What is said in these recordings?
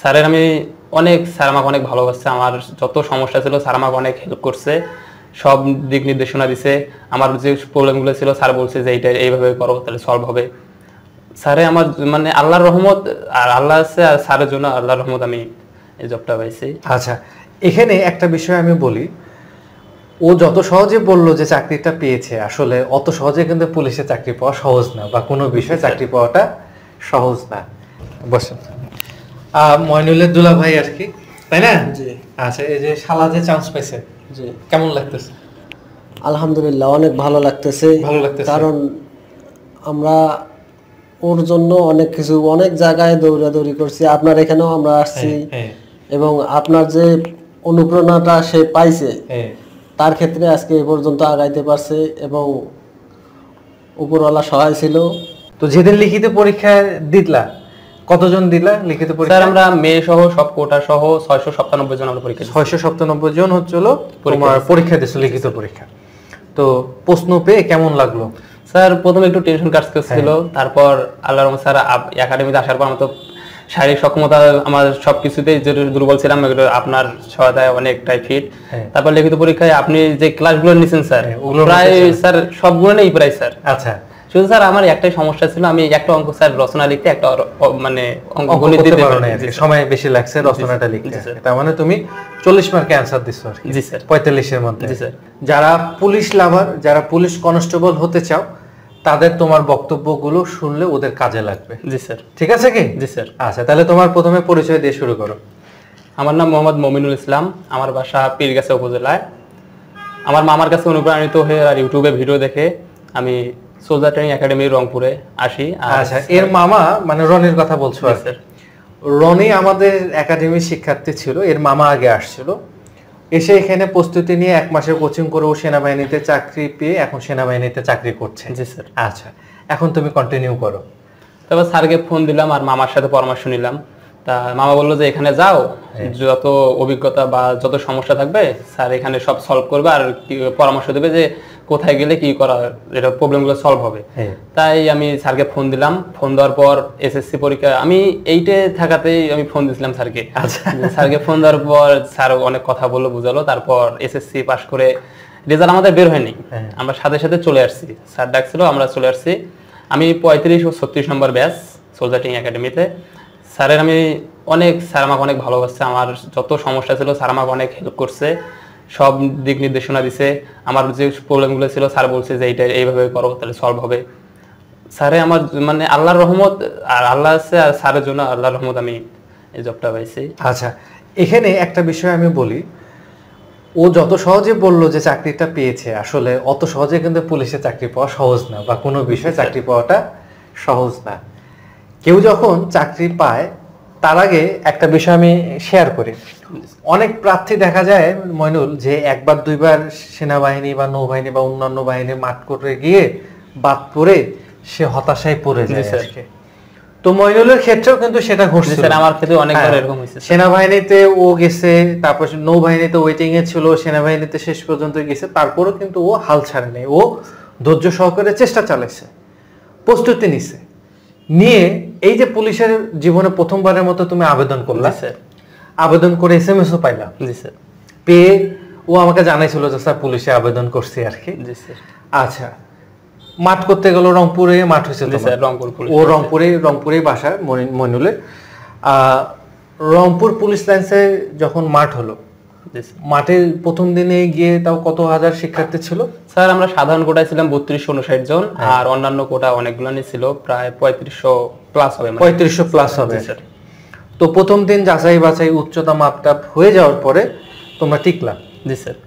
স্যারের আমি স্যার আমাকে অনেক ভালোবাসছে। আমার যত সমস্যা ছিল স্যার আমাকে অনেক হেল্প করছে, সব দিক নির্দেশনা দিছে। আমার যে প্রবলেমগুলো ছিল স্যার বলছে যে এইটা এইভাবে করো তাহলে সলভ হবে। স্যারে আমার আল্লাহর রহমত, আর আল্লাহ আছে আর স্যারের জন্য আল্লাহর রহমত আমি এই জবটা পাইছি। আচ্ছা, এখানে একটা বিষয় আমি বলি, ও যত সহজে বললো যে চাকরিটা পেয়েছে, আসলে অত সহজে কিন্তু পুলিশে চাকরি পাওয়া সহজ না, বা কোনো বিষয়ে চাকরি পাওয়াটা সহজ না। বসেন। মইনুলের দুলা ভাই আর কি, তাই না? জি। আচ্ছা, এই যে শালা যে চান্স পাইছে, জি, কেমন লাগতেছে? আলহামদুলিল্লাহ অনেক ভালো লাগতেছে। ভালো লাগতেছে। কারণ আমরা ওর জন্য অনেক জায়গায় দৌড়াদৌড়ি করছি, আপনার এখানেও আমরা আসছি, এবং আপনার যে অনুপ্রেরণাটা সে পাইছে তার ক্ষেত্রে আজকে এ পর্যন্ত আগাইতে পারছে, এবং উপরওয়ালা সহায় ছিল। তো যেদিন লিখিত পরীক্ষা দিলা, কতজন দিলা লিখিত পরীক্ষা? স্যার আমরা মেয়ে সহ সব কোটা সহ 697 জন আমরা পরীক্ষা দিয়েছি। 697 জন হচ্ছিল তোমার পরীক্ষা দিয়েছো, লিখিত পরীক্ষা। তো প্রশ্ন পেয়ে কেমন লাগলো? স্যার প্রথমে একটু টেনশন কাজ করছিল, তারপর আল্লাহর রহমতে স্যার একাডেমিতে আসার পর আমার তো শারীরিক সক্ষমতা আমার সবকিছুতেই যে দুর্বল ছিলাম, আপনার সহায়তায় অনেকটাই ফিট। তারপর লিখিত পরীক্ষায় আপনি যে ক্লাসগুলো নিয়েছেন স্যার, প্রায় স্যার সবগুলো নেই প্রায় স্যার। আচ্ছা, শুধু স্যার আমার একটাই সমস্যা ছিল, আমি একটা অঙ্ক স্যার রচনা লিখতে, একটা অঙ্ক গণিত দিতে পারি না, সময় বেশি লাগছে রচনাটা লিখতে। তার মানে তুমি 40 মার্কে অ্যানসার দিছো আর কি? জি স্যার। 45 এর মধ্যে। জি স্যার। যারা পুলিশ লাভার, যারা পুলিশ কনস্টেবল হতে চাও, তাদের তোমার বক্তব্যগুলো শুনলে ওদের কাজে লাগবে। জি স্যার। ঠিক আছে কি? জি স্যার। আচ্ছা, তাহলে তোমার প্রথমে পরিচয় দিয়ে শুরু করো। আমার নাম মোহাম্মদ মমিনুল ইসলাম, আমার বাসা পীরগাছা উপজেলায়। আমার মামার কাছে অনুপ্রাণিত হয়ে আর ইউটিউবে ভিডিও দেখে আমি সোলজার ট্রেনিং একাডেমি রংপুরে আসি। আচ্ছা, এর মামা মানে রনির কথা বলছো? স্যার, রনি আমাদের একাডেমির শিক্ষার্থী ছিল, এর মামা আগে আসছিল, এসে এখানে প্রস্তুতি নিয়ে 1 মাসের কোচিং করে ও সেনাবাহিনীতে চাকরি পেয়ে এখন সেনাবাহিনীতে চাকরি করছে। জি স্যার। আচ্ছা, এখন তুমি কন্টিনিউ করো। তারপর স্যারকে ফোন দিলাম আর মামার সাথে পরামর্শ নিলাম। তা মামা বললো যে এখানে যাও, যত অভিজ্ঞতা বা যত সমস্যা থাকবে স্যার এখানে সব সলভ করবে, আর পরামর্শ দেবে যে কোথায় গেলে কি করা এটা প্রবলেমগুলো সলভ হবে। তাই আমি স্যারকে ফোন দিলাম। ফোন দেওয়ার পর এসএসসি পরীক্ষা আমি 8-এ থাকাতেই আমি ফোন দিয়েছিলাম স্যারকে। স্যারকে ফোন দেওয়ার পর স্যার অনেক কথা বললো, বুঝালো। তারপর এসএসসি পাস করে রেজাল্ট আমাদের বের হয়নি, আমরা সাথে সাথে চলে আসছি। স্যার ডাকছিল, আমরা চলে আসছি। আমি 35 ও 36 নম্বর ব্যাচ সোলজার ট্রেনিং একাডেমিতে। স্যারের আমি স্যার আমাকে অনেক ভালোবাসছে। আমার যত সমস্যা ছিল স্যার আমাকে অনেক হেল্প করছে, সব দিক নির্দেশনা দিছে। আমার যে প্রবলেমগুলো ছিল স্যার বলছে যে এইটা এইভাবে করো তাহলে সলভ হবে। স্যারে আমার আল্লাহর রহমত, আর আল্লাহ আছে আর স্যারের জন্য আল্লাহর রহমত আমি এই জবটা পাইছি। আচ্ছা, এখানে একটা বিষয় আমি বলি, ও যত সহজে বললো যে চাকরিটা পেয়েছে, আসলে অত সহজে কিন্তু পুলিশে চাকরি পাওয়া সহজ না, বা কোনো বিষয়ে চাকরি পাওয়াটা সহজ না। কেউ যখন চাকরি পায় তার আগে একটা বিষয় আমি শেয়ার করি। অনেক প্রার্থী দেখা যায় মইনুল, যে 1-2বার সেনাবাহিনী বা নৌবাহিনী বা অন্যান্য বাহিনী মাঠ করে গিয়ে বাদ পড়ে সে হতাশায় পড়ে যায়। তো মইনুলের ক্ষেত্রেও কিন্তু সেটা ঘটছে, আমার ক্ষেত্রে অনেকবার এরকম হয়েছে। সেনাবাহিনীতে ও গেছে, তারপর নৌবাহিনীতে ওয়েটিং এ ছিল, সেনাবাহিনীতে শেষ পর্যন্ত গেছে, তারপরও কিন্তু ও হাল ছাড়েনি। ও ধৈর্য সহকারে চেষ্টা চালাইছে, প্রস্তুতি নিছে, নিয়ে এই যে পুলিশের জীবনে প্রথমবারের মতো তুমি আবেদন করলা, আবেদন করে এসএমএসও পাইলা। জি স্যার। পেয়ে ও আমাকে জানাইছিল যে স্যার পুলিশে আবেদন করছি আর কি। জি স্যার। আচ্ছা, মাঠ করতে গেল রংপুরে, মাঠ হয়েছে ও রংপুরে বাসা মইনুলের। রংপুর পুলিশ লাইন্সে যখন মাঠ হলো, মাঠের প্রথম দিনে গিয়ে তাও কত হাজার শিক্ষার্থী ছিল? স্যার আমরা সাধারণ কোটায় ছিলাম 3259 জন, আর অন্যান্য কোটা অনেকগুলো ছিল, প্রায় 3500 প্লাস হবে। 3500 প্লাস হবে। তো প্রথম দিন যাচাই বাছাই উচ্চতা মাপটাপ হয়ে যাওয়ার পরে তোমরা টিকলা? জি স্যার।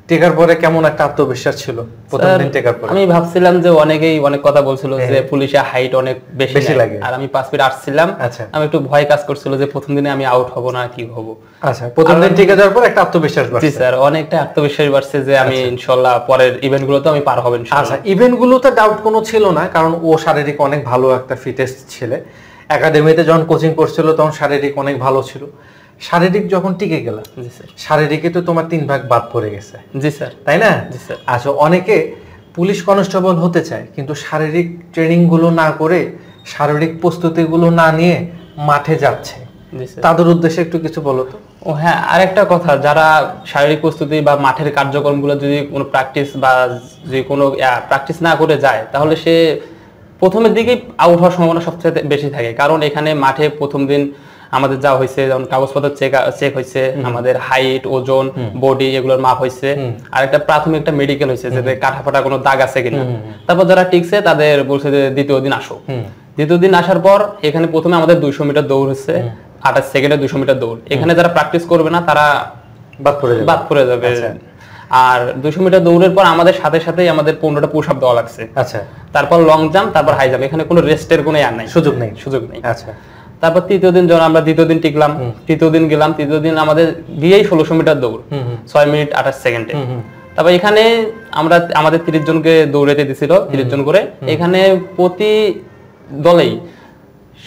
টিকার পরে কেমন একটা আত্মবিশ্বাস ছিল প্রথম দিন টিকার পরে? আমি ভাবছিলাম যে অনেকেই অনেক কথা বলছিল যে পুলিশে হাইট অনেক বেশি লাগে, আর আমি 5 ফিট আসছিলাম। আমি একটু ভয় কাজ করছিল যে প্রথম দিনে আমি আউট হব না কি হব। আচ্ছা, প্রথম দিন টিকা দেওয়ার পর একটা আত্মবিশ্বাস বাড়ছে? জি স্যার, অনেকটা আত্মবিশ্বাস বাড়ছে যে আমি ইনশাআল্লাহ পরের ইভেন্টগুলোতে আমি পার হব ইনশাআল্লাহ। আচ্ছা, ইভেন্টগুলোতে ডাউট কোনো ছিল না, কারণ ও শারীরিক অনেক ভালো একটা ফিটেস্ট ছেলে। একাডেমিতে যখন কোচিং করছিল তখন শারীরিক অনেক ভালো ছিল। শারীরিক যখন টিকে গেল, শারীরিকে তো তোমার 3 ভাগ বাদ পড়ে গেছে। জি স্যার। তাই না? জি স্যার। আচ্ছা, অনেকে পুলিশ কনস্টেবল হতে চায় কিন্তু শারীরিক ট্রেনিং গুলো না করে, শারীরিক প্রস্তুতি গুলো না নিয়ে মাঠে যাচ্ছে, জি স্যার। তাদের উদ্দেশ্যে একটু কিছু বলো তো। ও হ্যাঁ, আরেকটা কথা, যারা শারীরিক প্রস্তুতি বা মাঠের কার্যক্রমগুলো যদি কোনো প্র্যাকটিস বা যদি কোনো প্র্যাকটিস না করে যায়, তাহলে সে প্রথমের দিকে আউট হওয়ার সম্ভাবনা সবচেয়ে বেশি থাকে। কারণ এখানে মাঠে প্রথম দিন আমাদের যা হয়েছে, যেমন কাগজপত্র চেক হয়েছে, আমাদের হাইট, ওজন, বডি এগুলোর মাপ হয়েছে, আর একটা প্রাথমিক একটা মেডিকেল হয়েছে যে কাটা ফাটা কোনো দাগ আছে কিনা। তারপর যারা টিকছে তাদের বলছে যে দ্বিতীয় দিন আসো। দ্বিতীয় দিন আসার পর এখানে প্রথমে আমাদের 200 মিটার দৌড় হচ্ছে, 28 সেকেন্ডে 200 মিটার দৌড়। এখানে যারা প্র্যাকটিস করবে না তারা বাদ পড়ে যাবে। আর 200 মিটার দৌড়ের পর আমাদের সাথে সাথেই আমাদের 15টা পুশ আপ দেওয়া লাগছে। আচ্ছা, তারপর লং জাম্প, তারপর হাই জাম্প। এখানে কোনো রেস্টের কোনো নাই, সুযোগ নেই। আচ্ছা, তারপর তৃতীয় দিন যখন আমরা দ্বিতীয় দিন টিকলাম, তৃতীয় দিন গেলাম, তৃতীয় দিন আমাদের গিয়েই 1600 মিটার দৌড় 6 মিনিট 28 সেকেন্ডে। তারপর এখানে আমরা আমাদের 30 জনকে দৌড়াতে দিছিল, 30 জন করে। এখানে প্রতি দলেই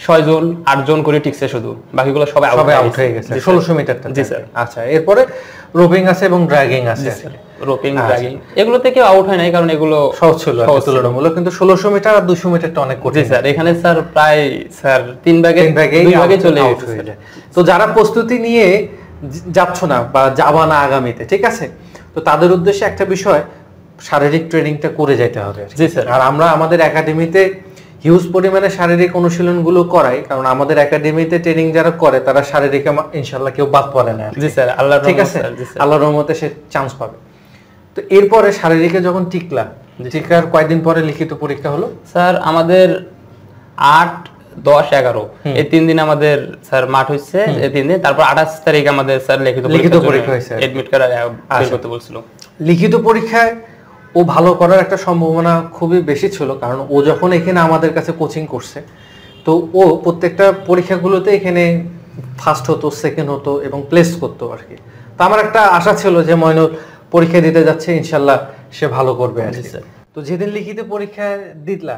6 জন 8 জন করে টিকছে, শুধু বাকিগুলো সবাই আউট হয়ে গেছে 1600 মিটারটা। জি স্যার। আচ্ছা, এরপরে রোপিং আছে এবং ড্র্যাগিং আছে। রোপিং, ড্র্যাগিং এগুলো থেকে আউট হয় নাই, কারণ এগুলো সহজ ছিল তুলনামূলক, কিন্তু 1600 মিটার আর 200 মিটারটা অনেক কঠিন। স্যার এখানে স্যার প্রায় স্যার 2 ভাগে চলে গেছে। তো যারা প্রস্তুতি নিয়ে যাচ্ছ না বা যাবা না আগামীতে, ঠিক আছে, তো তাদের উদ্দেশ্যে একটা বিষয়, শারীরিক ট্রেনিংটা করে যেতে হবে। জি স্যার। আর আমরা আমাদের একাডেমিতে হিউজ পরিমাণে শারীরিক অনুশীলনগুলো করাই, কারণ আমাদের একাডেমিতে ট্রেনিং যারা করে তারা শারীরিক ইনশাআল্লাহ কেউ বাদ পড়ে না। জি স্যার, আল্লাহর ঠিক আছে, আল্লাহর রহমতে সে চান্স পাবে। তো এরপরে শারীরিকে যখন টিকলা, টিকার কয়েকদিন পরে লিখিত পরীক্ষা হলো স্যার। আমাদের 8, 10, 11 এই 3 দিন আমাদের স্যার মাঠ হচ্ছে, এই 3 দিন। তারপর 28 তারিখ আমাদের স্যার লিখিত পরীক্ষা হয়েছে, এডমিট কার্ড বের করতে বলছিল। লিখিত পরীক্ষায় ও ভালো করার একটা সম্ভাবনা খুবই বেশি ছিল, কারণ ও যখন এখানে আমাদের কাছে কোচিং করছে, তো ও প্রত্যেকটা পরীক্ষাগুলোতে এখানে ফার্স্ট হতো, সেকেন্ড হতো এবং প্লেস করতো আর কি। তো আমার একটা আশা ছিল যে মইনুল পরীক্ষা দিতে যাচ্ছে, ইনশাল্লাহ সে ভালো করবে আর কি। তো যেদিন লিখিত পরীক্ষা দিলা,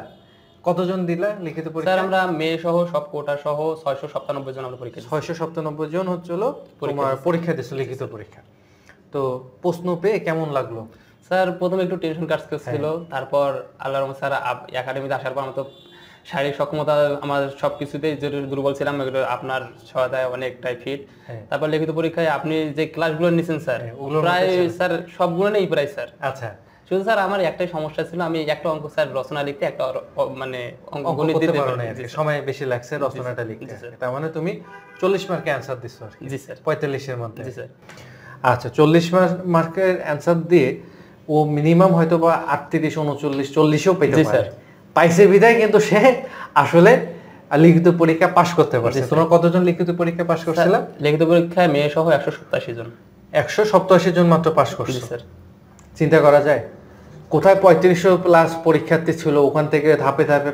কতজন দিলা লিখিত পরীক্ষা? স্যার আমরা মেয়ে সহ সব কোটা সহ 697 জন আমরা পরীক্ষা দিয়েছি। 697 জন হচ্ছিল তোমার পরীক্ষা দিয়েছো, লিখিত পরীক্ষা। তো প্রশ্ন পেয়ে কেমন লাগলো? স্যার প্রথমে একটু টেনশন কাজ করছিল, তারপর আল্লাহর রহমতে স্যার একাডেমিতে আসার পর আমার তো শারীরিক সক্ষমতা আমার সবকিছুতেই যে দুর্বল ছিলাম, আপনার সহায়তায় অনেকটাই ফিট। তারপর লিখিত পরীক্ষায় আপনি যে ক্লাসগুলো নিয়েছেন স্যার, প্রায় স্যার সবগুলো নেই প্রায় স্যার। আচ্ছা, শুধু স্যার আমার একটাই সমস্যা ছিল, আমি একটা অঙ্ক স্যার রচনা লিখতে, একটা মানে অঙ্ক গণিত দিতে পারি না, সময় বেশি লাগছে রচনাটা লিখতে। তার মানে তুমি 40 মার্কে অ্যানসার দিছো আর কি? জি স্যার। 45 এর মধ্যে? জি স্যার। আচ্ছা, 40 মার্কের অ্যানসার দিয়ে ও মিনিমাম হয়তো বা 38, 39, 40ও পেতে পারে। পাইছে বিদায় কিন্তু সে আসলে লিখিত পরীক্ষা পাস করতে পারছে। তোমরা কতজন লিখিত পরীক্ষা পাস করছিলা? লিখিত পরীক্ষায় মেয়ে সহ 187 জন। 187 জন মাত্র পাস করছে স্যার। চিন্তা করা যায় কোথায় 3500 প্লাস পরীক্ষার্থী ছিল, ওখান থেকে ধাপে ধাপে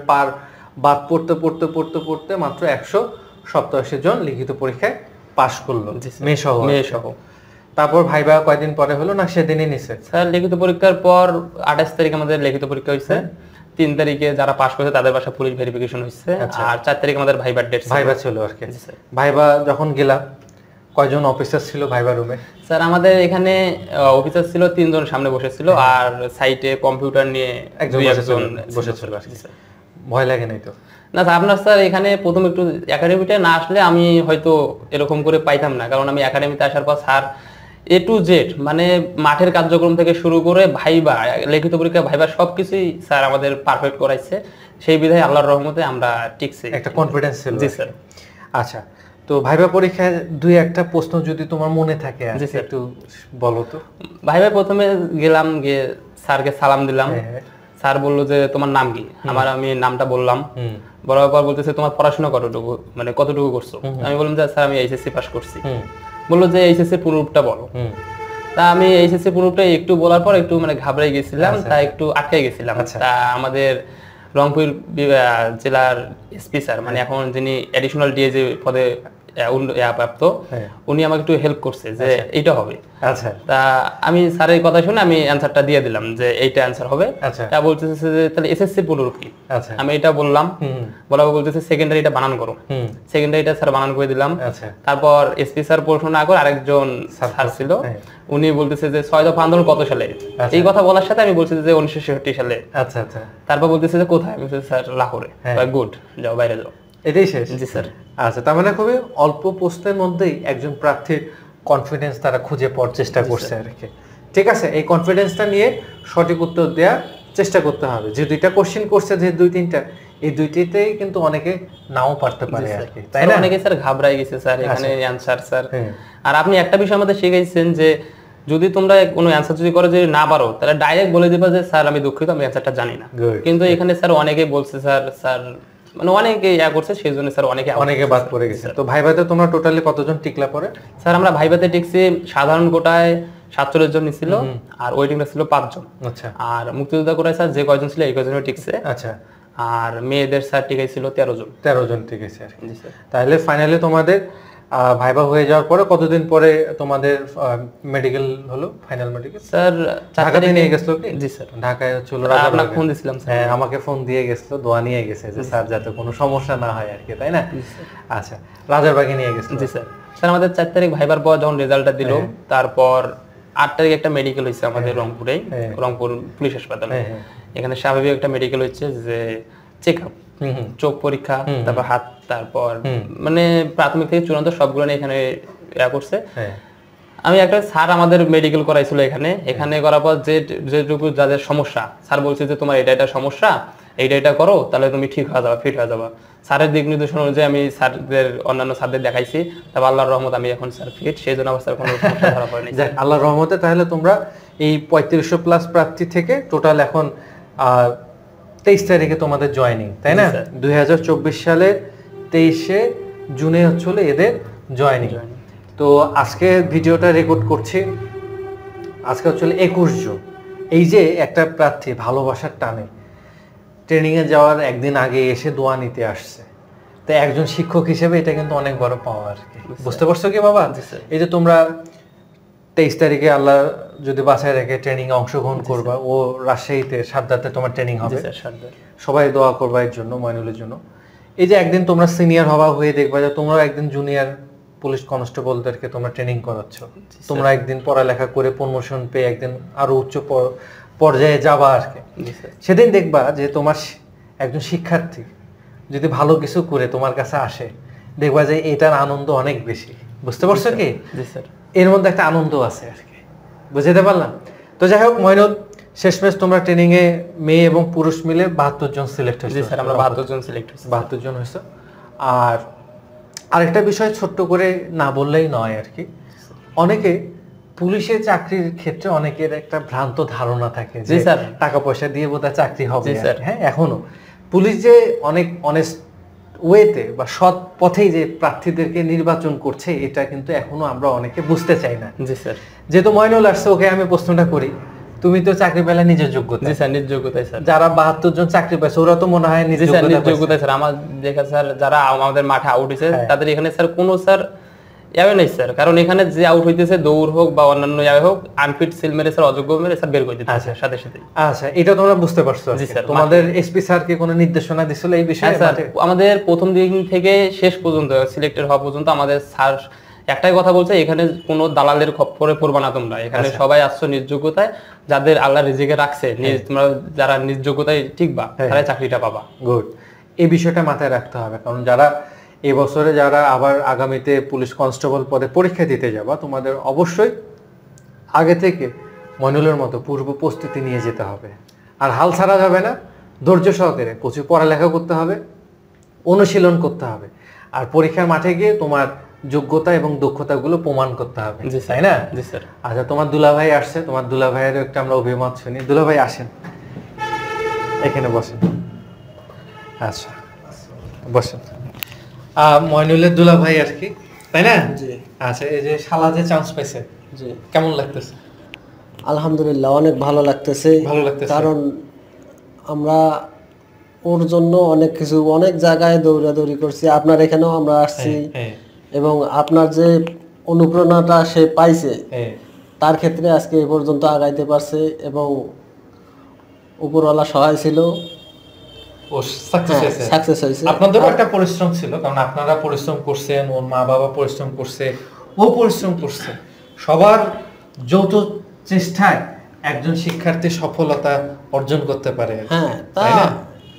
বাদ পড়তে মাত্র 187 জন লিখিত পরীক্ষায় পাস করলো, মেয়ে সহ। তারপর ভাইবা কয়দিন পরে হলো না সেদিনই নিছে? স্যার লিখিত পরীক্ষার পর 28 তারিখ আমাদের লিখিত পরীক্ষা হয়েছে। 3 তারিখে যারা পাস করেছে তাদের বাসা পুলিশ ভেরিফিকেশন হয়েছে, আর 4 তারিখ আমাদের ভাইবার ডেট ছিল আর কি। ভাইবা যখন গেলাম, কয়জন অফিসার ছিল ভাইবা রুমে? স্যার আমাদের এখানে অফিসার ছিল 3 জন সামনে বসেছিল, আর সাইটে কম্পিউটার নিয়ে একজন বসেছিল আর কি। স্যার ভয় লাগে নাই তো? না স্যার, আপনার স্যার এখানে প্রথম একটু একাডেমিতে না আসলে আমি হয়তো এরকম করে পাইতাম না, কারণ আমি একাডেমিতে আসার পর স্যার A to Z মানে মাঠের কার্যক্রম থেকে শুরু করে ভাইবা, লিখিত পরীক্ষা, ভাইবা সবকিছুই স্যার আমাদের পারফেক্ট করাইছে। সেই বিধায় আল্লাহর রহমতে আমরা টিকছি, একটা কনফিডেন্স ছিল। জি স্যার। আচ্ছা, তো ভাইবা পরীক্ষায় 2-1টা প্রশ্ন যদি তোমার মনে থাকে একটু বলো তো। ভাইবা প্রথমে গেলাম, গিয়ে স্যারকে সালাম দিলাম। স্যার বললো যে তোমার নাম কি? আমি নামটা বললাম, বলার পর বলতেছে তোমার পড়াশোনা কতটুকু, মানে কতটুকু করছো? আমি বললাম যে স্যার আমি এইচএসসি পাস করছি। বললো যে এইচএসসি পুরোটা বলো। তা আমি এইচএসসি পুরোটা একটু বলার পর একটু মানে ঘাবড়াই গেছিলাম, তা একটু আটকে গেছিলাম। তা আমাদের রংপুর জেলার এসপি স্যার, মানে এখন যিনি অ্যাডিশনাল ডিএজি পদে প্রাপ্ত, উনি আমাকে একটু হেল্প করছে যে এইটা হবে। আচ্ছা, তা আমি স্যারের কথা শুনে আমি অ্যানসারটা দিয়ে দিলাম যে এইটা অ্যানসার হবে। তা বলতেছে যে তাহলে এসএসসি পুরো কি? আমি এটা বললাম, বলার বলতেছে সেকেন্ডারিটা বানান করো। সেকেন্ডারিটা স্যার বানান করে দিলাম। তারপর এসপি স্যার প্রশ্ন না করে আরেকজন স্যার ছিল, উনি বলতেছে যে 6 দফা আন্দোলন কত সালে? এই কথা বলার সাথে আমি বলছি যে 1966 সালে। তারপর বলতেছে যে কোথায়? আমি বলছি স্যার লাহোরে। গুড, যাও বাইরে যাও। এটাই শেষ? জি স্যার। আচ্ছা, তার মানে খুবই অল্প প্রশ্নের মধ্যেই একজন প্রার্থীর কনফিডেন্স তারা খুঁজে পাওয়ার চেষ্টা করছে আর কি। ঠিক আছে, এই কনফিডেন্সটা নিয়ে সঠিক উত্তর দেওয়ার চেষ্টা করতে হবে। যে দুইটা কোশ্চেন করছে, যে দুই তিনটা, এই দুইটিতেই কিন্তু অনেকে নাও পারতে পারে আর কি, তাই না? অনেকে স্যার ঘাবড়াই গেছে স্যার এখানে অ্যানসার স্যার। আর আপনি একটা বিষয় আমাদের শিখাইছেন যে যদি তোমরা কোনো অ্যানসার যদি করো যদি না পারো তাহলে ডাইরেক্ট বলে দিবা যে স্যার আমি দুঃখিত, আমি অ্যানসারটা জানি না। কিন্তু এখানে স্যার অনেকে বলছে স্যার মানে অনেকে করছে, সেই জন্য স্যার অনেকে বাদ পড়ে গেছে। তো ভাইভাতে তোমরা টোটালি কতজন টিকলা পরে? স্যার আমরা ভাইভাতে টিকছি সাধারণ কোটায় 47 জন ছিল, আর ওয়েটিংটা ছিল 5 জন। আচ্ছা। আর মুক্তিযোদ্ধা কোটায় স্যার যে কয়জন ছিল এই কয়জনও টিকছে। আচ্ছা। আর মেয়েদের স্যার টিকাইছিল 13 জন। 13 জন টিকেছে আর কি। তাহলে ফাইনালি তোমাদের ভাইবা হয়ে যাওয়ার পরে কতদিন পরে তোমাদের মেডিকেল হলো, ফাইনাল মেডিকেল? স্যার ঢাকাতে নিয়ে গেছিল কি? জি স্যার। ঢাকায় ছিল, আপনাকে ফোন দিছিলাম স্যার। হ্যাঁ, আমাকে ফোন দিয়ে গেছিল, দোয়া নিয়ে গেছে যে স্যার যাতে কোনো সমস্যা না হয় আর কি, তাই না? আচ্ছা, রাজারবাগে নিয়ে গেছিল। জি স্যার। স্যার আমাদের 4 তারিখ ভাইবার পর যখন রেজাল্টটা দিল, তারপর 8 তারিখ একটা মেডিকেল হয়েছে আমাদের রংপুরে, রংপুর পুলিশ হাসপাতালে। এখানে স্বাভাবিক একটা মেডিকেল হচ্ছে যে চেক আপ, চোখ পরীক্ষা, তারপর হাত, তারপর মানে প্রাথমিক থেকে চূড়ান্ত সবগুলো নিয়ে এখানে করছে। আমি একটা স্যার আমাদের মেডিকেল করাইছিল এখানে করার পর যেটুকু যাদের সমস্যা স্যার বলছে যে তোমার এটা সমস্যা, এইটা করো, তাহলে তুমি ঠিক হয়ে যাবে, ফিট হয়ে যাবে। স্যারের দিক নির্দেশন অনুযায়ী আমি স্যারদের অন্যান্য স্যারদের দেখাইছি, তারপর আল্লাহর রহমত আমি এখন স্যার ফিট, সেই জন্য আমার স্যার কোনো সমস্যা ধরা পড়েনি। যাক, আল্লাহর রহমতে তাহলে তোমরা এই 3500 প্লাস প্রার্থী থেকে টোটাল এখন 23 তারিখে তোমাদের জয়েনিং, তাই না? 2024 সালের 23শে জুনে হচ্ছিল এদের জয়েনিং। তো আজকে ভিডিওটা রেকর্ড করছি, আজকে হচ্ছিল 21 জুন। এই যে একটা প্রার্থী ভালোবাসার টানে ট্রেনিংয়ে যাওয়ার একদিন আগে এসে দোয়া নিতে আসছে, তো একজন শিক্ষক হিসেবে এটা কিন্তু অনেক বড় পাওয়া আর কি। বুঝতে পারছো কি বাবা? এই যে তোমরা 23 তারিখে আল্লাহ যদি বাছাই রেখে ট্রেনিং এ অংশগ্রহণ করবা, ও রাজশাহীতে সাদ্দাতে তোমার ট্রেনিং হবে, সবাই দোয়া করবা এর জন্য, মইনুলের জন্য। এই যে একদিন তোমরা সিনিয়র হওয়া হয়ে দেখবা যে তোমরা একদিন জুনিয়র পুলিশ কনস্টেবলদেরকে তোমরা ট্রেনিং করাচ্ছ, তোমরা একদিন পড়ালেখা করে প্রমোশন পেয়ে একদিন আরো উচ্চ পর্যায়ে যাবা আর কি। সেদিন দেখবা যে তোমার একজন শিক্ষার্থী যদি ভালো কিছু করে তোমার কাছে আসে, দেখবা যে এটার আনন্দ অনেক বেশি। বুঝতে পারছো কি? এর মধ্যে একটা আনন্দ আছে আর কি, বুঝতে পারলাম? তো যাই হোক মইনুল, শেষমেশ তোমরা ট্রেনিং এ মেয়ে এবং পুরুষ মিলে 72 জন সিলেক্ট হয়েছে। স্যার আমরা 72 জন সিলেক্ট হয়েছে। 72 জন হয়েছে। আর আরেকটা বিষয় ছোট্ট করে না বললেই নয় আর কি, অনেকে পুলিশের চাকরির ক্ষেত্রে অনেকের একটা ভ্রান্ত ধারণা থাকে যে টাকা পয়সা দিয়ে বোধহয় চাকরি হবে। হ্যাঁ, এখনো পুলিশ যে অনেক অনেস্ট ওয়েতে বা সৎ পথেই যে প্রার্থীদেরকে নির্বাচন করছে, এটা কিন্তু এখনো আমরা অনেকে বুঝতে চাই না। জি স্যার। যেহেতু মইনুল আসছে, ওকে আমি প্রশ্নটা করি, তুমি তো চাকরি পেলে নিজের যোগ্যতা। জি স্যার, নিজ যোগ্যতায় স্যার। যারা 72 জন চাকরি পেয়েছে ওরা তো মনে হয় নিজ যোগ্যতায় স্যার। আমার দেখা স্যার যারা আমাদের মাঠে আউট হয়েছে তাদের এখানে স্যার কোনো স্যার ইয়াবে নাই স্যার, কারণ এখানে যে আউট হইতেছে দৌড় হোক বা অন্যান্য ইয়াবে হোক, আনফিট সিল মেরে স্যার, অযোগ্য মেরে স্যার বের করে দিতে সাথে সাথে। আচ্ছা, এটা তোমরা বুঝতে পারছো? জি স্যার। তোমাদের এসপি স্যার কি কোনো নির্দেশনা দিছিল এই বিষয়ে? স্যার আমাদের প্রথম দিন থেকে শেষ পর্যন্ত সিলেক্টেড হওয়া পর্যন্ত আমাদের স্যার একটাই কথা বলছে, এখানে কোনো দালালের খপ্পরে পড়বা না তোমরা, এখানে সবাই আসছো নিজ যোগ্যতায়, যাদের আল্লাহ রিজিকে রাখছে, তোমরা যারা নিজ যোগ্যতায় টিকবা তারাই চাকরিটা পাবা। গুড, এই বিষয়টা মাথায় রাখতে হবে, কারণ যারা এবছরে যারা আবার আগামীতে পুলিশ কনস্টেবল পদে পরীক্ষা দিতে যাবা, তোমাদের অবশ্যই আগে থেকে মইনুলের মতো পূর্ব প্রস্তুতি নিয়ে যেতে হবে। আর হাল ছাড়া যাবে না, ধৈর্য সহকারে প্রচুর পড়ালেখা করতে হবে, অনুশীলন করতে হবে, আর পরীক্ষার মাঠে গিয়ে তোমার যোগ্যতা এবং দক্ষতাগুলো প্রমাণ করতে হবে, তাই না? জি স্যার। আচ্ছা, তোমার দুলাভাই আসছে, তোমার দুলাভাইয়ের একটা আমরা অভিমত শুনি। দুলাভাই আসেন, এখানে বসেন। আচ্ছা বসেন। মইনুলের দুলাভাই আর কি, তাই না? জি। আচ্ছা, এই যে শালা যে চান্স পাইছে, জি, কেমন লাগতেছে? আলহামদুলিল্লাহ, অনেক ভালো লাগতেছে। ভালো লাগতেছে, কারণ আমরা ওর জন্য অনেক কিছু, অনেক জায়গায় দৌড়াদৌড়ি করছি, আপনার এখানেও আমরা আসছি, এবং আপনার যে অনুপ্রেরণাটা সে পাইছে তার ক্ষেত্রে আজকে এই পর্যন্ত আগাইতে পারছে, এবং উপরওয়ালা সহায় ছিল, ও সাকসেস হয়েছে। আপনাদেরও একটা পরিশ্রম ছিল, কারণ আপনারা পরিশ্রম করছেন, ওর মা বাবা পরিশ্রম করছে, ও পরিশ্রম করছে, সবার যৌথ চেষ্টায় একজন শিক্ষার্থী সফলতা অর্জন করতে পারে। হ্যাঁ,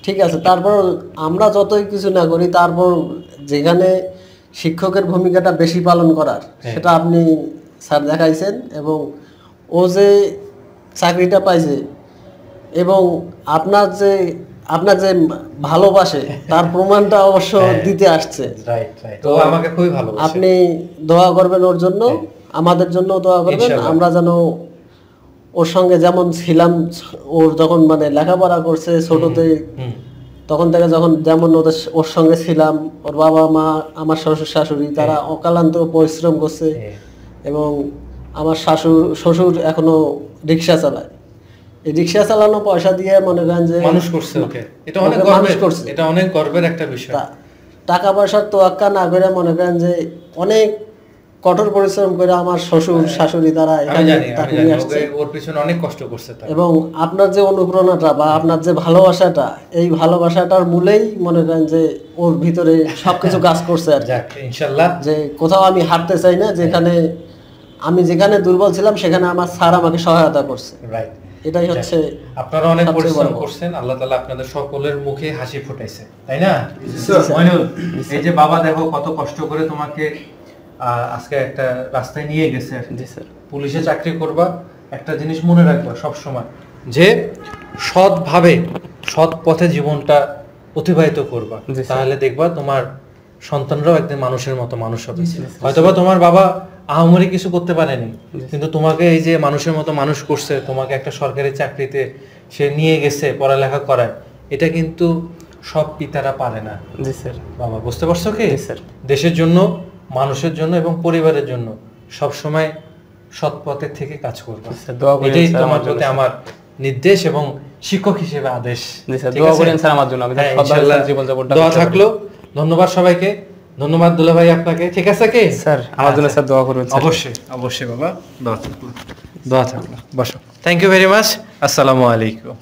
ঠিক আছে, তারপর আমরা যতই কিছু না করি, তারপর যেখানে শিক্ষকের ভূমিকাটা বেশি পালন করার সেটা আপনি স্যার দেখাইছেন, এবং ও যে চাকরিটা পাইছে এবং আপনার যে ভালোবাসে তার প্রমাণটা অবশ্য দিতে আসছে। তো আমাকে খুবই ভালোবাসে। আপনি দোয়া করবেন ওর জন্য, আমাদের জন্য দোয়া করবেন, আমরা যেন ওর সঙ্গে যেমন ছিলাম, ওর যখন মানে লেখাপড়া করছে ছোটতে, তখন থেকে যখন যেমন ওর সঙ্গে ছিলাম, ওর বাবা মা, আমার শ্বশুর শাশুড়ি তারা অক্লান্ত পরিশ্রম করছে, এবং আমার শ্বশুর এখনো রিক্সা চালায়। এই রিক্সা চালানো পয়সা দিয়ে মনে করেন যে মানুষ করছে ওকে, এটা অনেক গর্বের, এটা অনেক গর্বের একটা বিষয়। টাকা পয়সার তোয়াক্কা না করে মনে করেন যে অনেক কঠোর পরিশ্রম করে আমার শ্বশুর শাশুড়ি তারা তাকে নিয়ে আসছে, ওর পিছনে অনেক কষ্ট করছে। এবং আপনার যে অনুপ্রেরণাটা বা আপনার যে ভালোবাসাটা, এই ভালোবাসাটার মূলেই মনে করেন যে ওর ভিতরে সবকিছু কাজ করছে আর ইনশাআল্লাহ। যে কোথাও আমি হারতে চাই না, যেখানে দুর্বল ছিলাম সেখানে আমার স্যার আমাকে সহায়তা করছে। রাইট, এটাই হচ্ছে। আপনারা অনেক পরিশ্রম করছেন, আল্লাহ তাআলা আপনাদের সকলের মুখে হাসি ফুটাইছে, তাই না? মইনুল, এই যে বাবা দেখো কত কষ্ট করে তোমাকে আজকে একটা রাস্তায় নিয়ে গেছে। জি স্যার। পুলিশে চাকরি করবা, একটা জিনিস মনে রাখবা সব সময়, যে সৎভাবে সৎ পথে জীবনটা অতিবাহিত করবা, তাহলে দেখবা তোমার সন্তানরাও একদিন মানুষের মতো মানুষ হবে। হয়তোবা তোমার বাবা আহামরি কিছু করতে পারেনি, কিন্তু তোমাকে এই যে মানুষের মতো মানুষ করছে, তোমাকে একটা সরকারি চাকরিতে সে নিয়ে গেছে পড়ালেখা করায়, এটা কিন্তু সব পিতারা পারে না। জি স্যার। বাবা, বুঝতে পারছো কি? স্যার। দেশের জন্য, মানুষের জন্য এবং পরিবারের জন্য সব সময় সৎ পথে থেকে কাজ করবা, এটাই তোমার প্রতি আমার নির্দেশ এবং শিক্ষক হিসেবে আদেশ। দোয়া করেন স্যার আমার জন্য, আমি সৎভাবে জীবনযাপনটা দোয়া থাকলো। ধন্যবাদ সবাইকে, ধন্যবাদ দুলা ভাই আপনাকে। ঠিক আছে কি স্যার? আমার জন্য স্যার দোয়া করবেন। অবশ্যই অবশ্যই বাবা, দোয়া থাকলো, দোয়া থাকলো। বসো। Thank you very much. আসসালামু আলাইকুম।